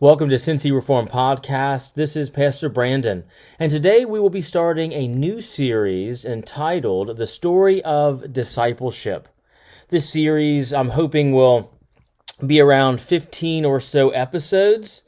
Welcome to Cincy Reform Podcast. This is Pastor Brandon, and today we will be starting a new series entitled The Story of Discipleship. This series, I'm hoping, will be around 15 or so episodes,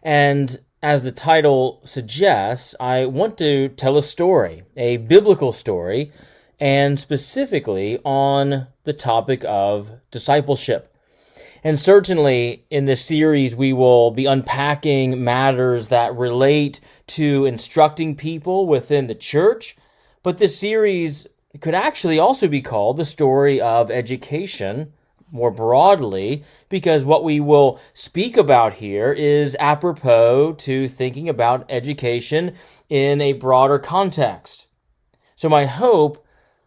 and as the title suggests, I want to tell a story, a biblical story, and specifically on the topic of discipleship. And certainly in this series, we will be unpacking matters that relate to instructing people within the church. But this series could actually also be called the story of education more broadly, because what we will speak about here is apropos to thinking about education in a broader context. So my hope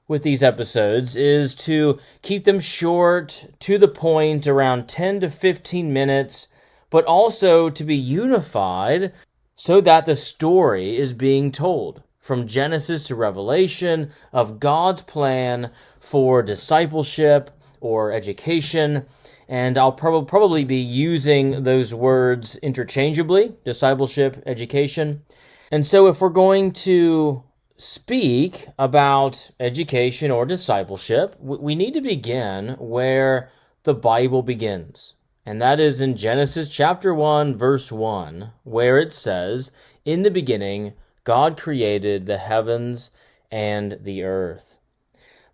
with these episodes is to keep them short, to the point, around 10 to 15 minutes, but also to be unified so that the story is being told from Genesis to Revelation of God's plan for discipleship or education. And I'll probably be using those words interchangeably, discipleship, education. And so if we're going to speak about education or discipleship, we need to begin where the Bible begins. And that is in Genesis chapter 1, verse 1, where it says, "In the beginning, God created the heavens and the earth."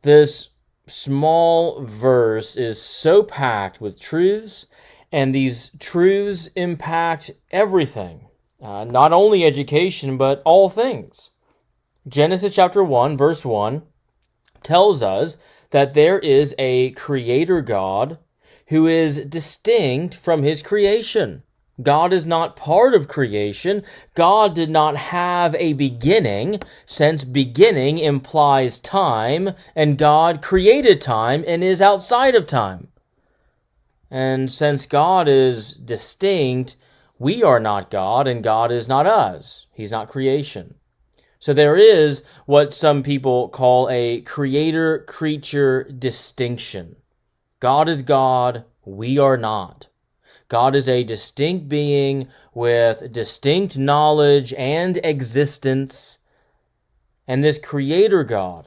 This small verse is so packed with truths, and these truths impact everything, not only education, but all things. Genesis chapter 1, verse 1 tells us that there is a creator God who is distinct from his creation. God is not part of creation. God did not have a beginning, since beginning implies time, and God created time and is outside of time. And since God is distinct, we are not God, and God is not us. He's not creation. So there is what some people call a creator-creature distinction. God is God, we are not. God is a distinct being with distinct knowledge and existence. And this creator God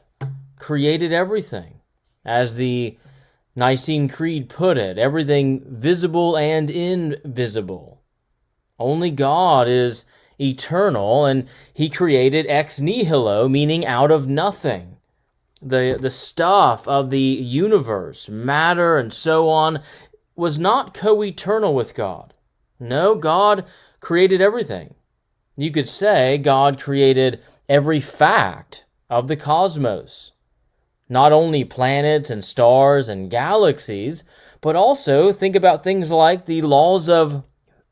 created everything. As the Nicene Creed put it, everything visible and invisible. Only God is eternal, and he created ex nihilo, meaning out of nothing. The stuff of the universe, matter and so on, was not co-eternal with God. No, God created everything. You could say God created every fact of the cosmos. Not only planets and stars and galaxies, but also think about things like the laws of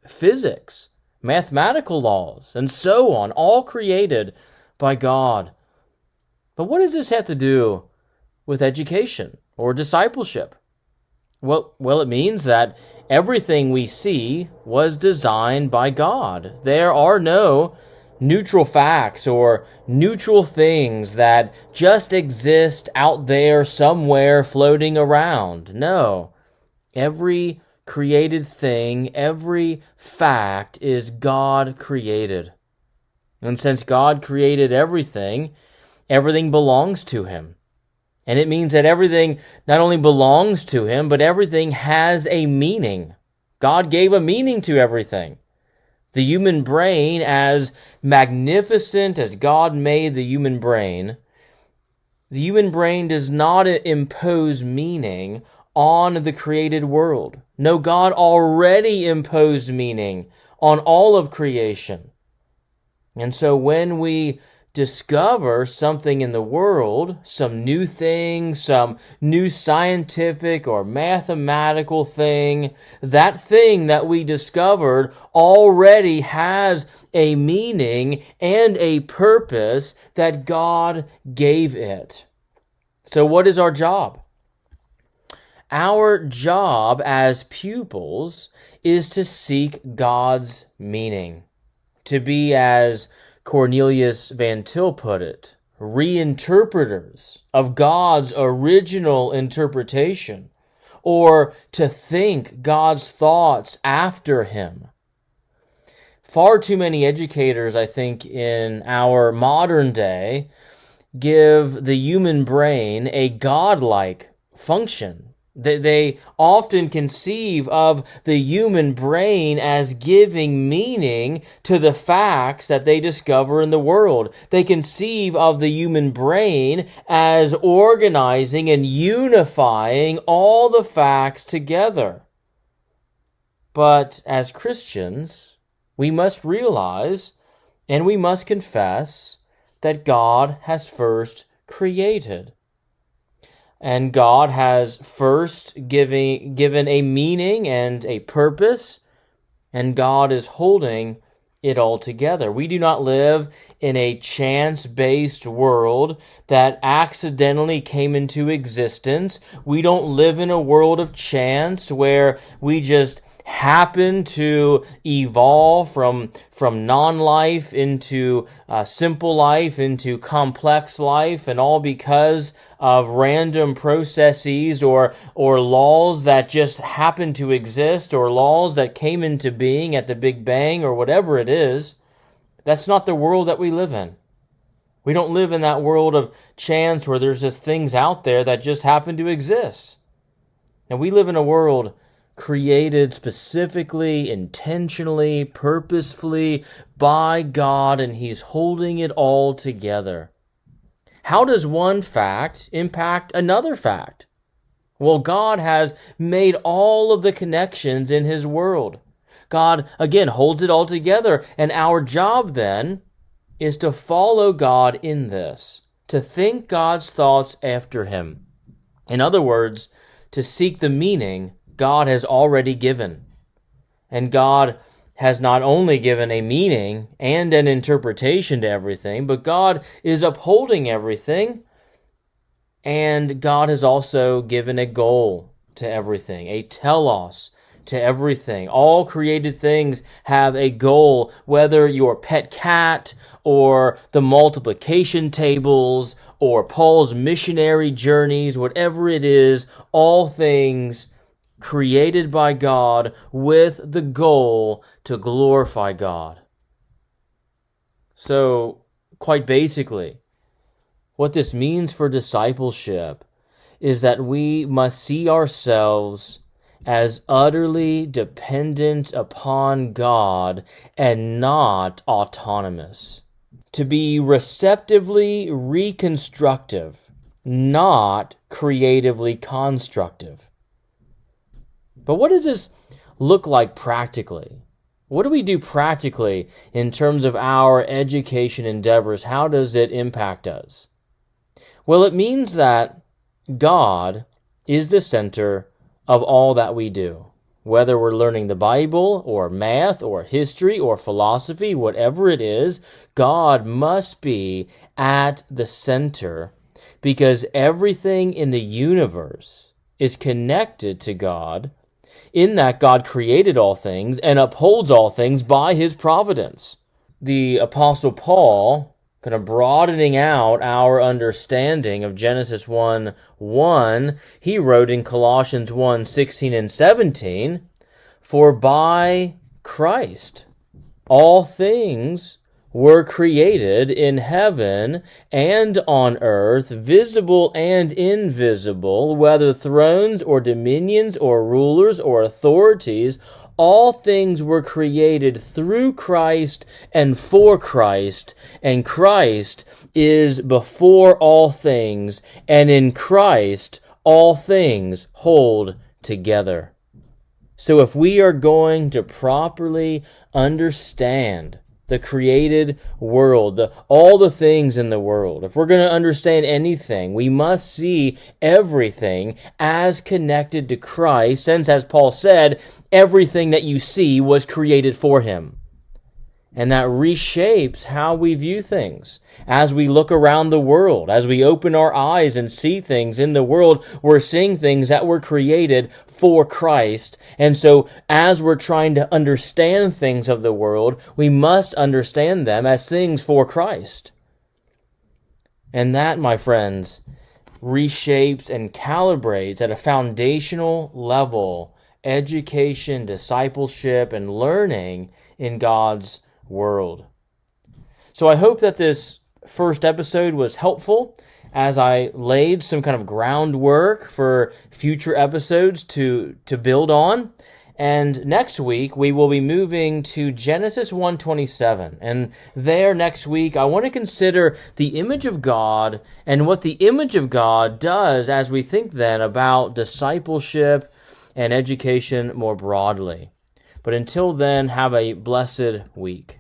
physics, mathematical laws, and so on, all created by God. But what does this have to do with education or discipleship? Well, it means that everything we see was designed by God. There are no neutral facts or neutral things that just exist out there somewhere floating around. No, every created thing, every fact is God created. And since God created everything, everything belongs to him. And it means that everything not only belongs to him, but everything has a meaning. God gave a meaning to everything. The human brain, as magnificent as God made the human brain does not impose meaning on the created world. No, God already imposed meaning on all of creation. And so when we discover something in the world, some new thing, some new scientific or mathematical thing, that thing that we discovered already has a meaning and a purpose that God gave it. So what is our job? Our job as pupils is to seek God's meaning, to be, as Cornelius Van Til put it, reinterpreters of God's original interpretation, or to think God's thoughts after him. Far too many educators, I think, in our modern day give the human brain a godlike function. They often conceive of the human brain as giving meaning to the facts that they discover in the world. They conceive of the human brain as organizing and unifying all the facts together. But as Christians, we must realize and we must confess that God has first created. And God has first given a meaning and a purpose, and God is holding it all together. We do not live in a chance-based world that accidentally came into existence. We don't live in a world of chance where we just happen to evolve from non-life into simple life, into complex life, and all because of random processes or laws that just happen to exist, or laws that came into being at the Big Bang, or whatever it is. That's not the world that we live in. We don't live in that world of chance where there's just things out there that just happen to exist. And we live in a world created specifically, intentionally, purposefully by God, and He's holding it all together. How does one fact impact another fact? Well, God has made all of the connections in His world. God, again, holds it all together, and our job then is to follow God in this, to think God's thoughts after Him. In other words, to seek the meaning God has already given. And God has not only given a meaning and an interpretation to everything, but God is upholding everything. And God has also given a goal to everything, a telos to everything. All created things have a goal, whether your pet cat or the multiplication tables or Paul's missionary journeys, whatever it is, all things created by God with the goal to glorify God. So, quite basically, what this means for discipleship is that we must see ourselves as utterly dependent upon God and not autonomous. To be receptively reconstructive, not creatively constructive. But what does this look like practically? What do we do practically in terms of our education endeavors? How does it impact us? Well, it means that God is the center of all that we do. Whether we're learning the Bible or math or history or philosophy, whatever it is, God must be at the center, because everything in the universe is connected to God, in that God created all things and upholds all things by His providence. The Apostle Paul, kind of broadening out our understanding of Genesis 1:1, he wrote in Colossians 1:16 and 17, "For by Christ all things were created in heaven and on earth, visible and invisible, whether thrones or dominions or rulers or authorities. All things were created through Christ and for Christ, and Christ is before all things, and in Christ all things hold together." So if we are going to properly understand the created world, all the things in the world, if we're going to understand anything, we must see everything as connected to Christ, since, as Paul said, everything that you see was created for Him. And that reshapes how we view things. As we look around the world, as we open our eyes and see things in the world, we're seeing things that were created for Christ. And so as we're trying to understand things of the world, we must understand them as things for Christ. And that, my friends, reshapes and calibrates at a foundational level education, discipleship, and learning in God's world. So I hope that this first episode was helpful as I laid some kind of groundwork for future episodes to build on. And next week, we will be moving to Genesis 1:27. And there next week, I want to consider the image of God and what the image of God does as we think then about discipleship and education more broadly. But until then, have a blessed week.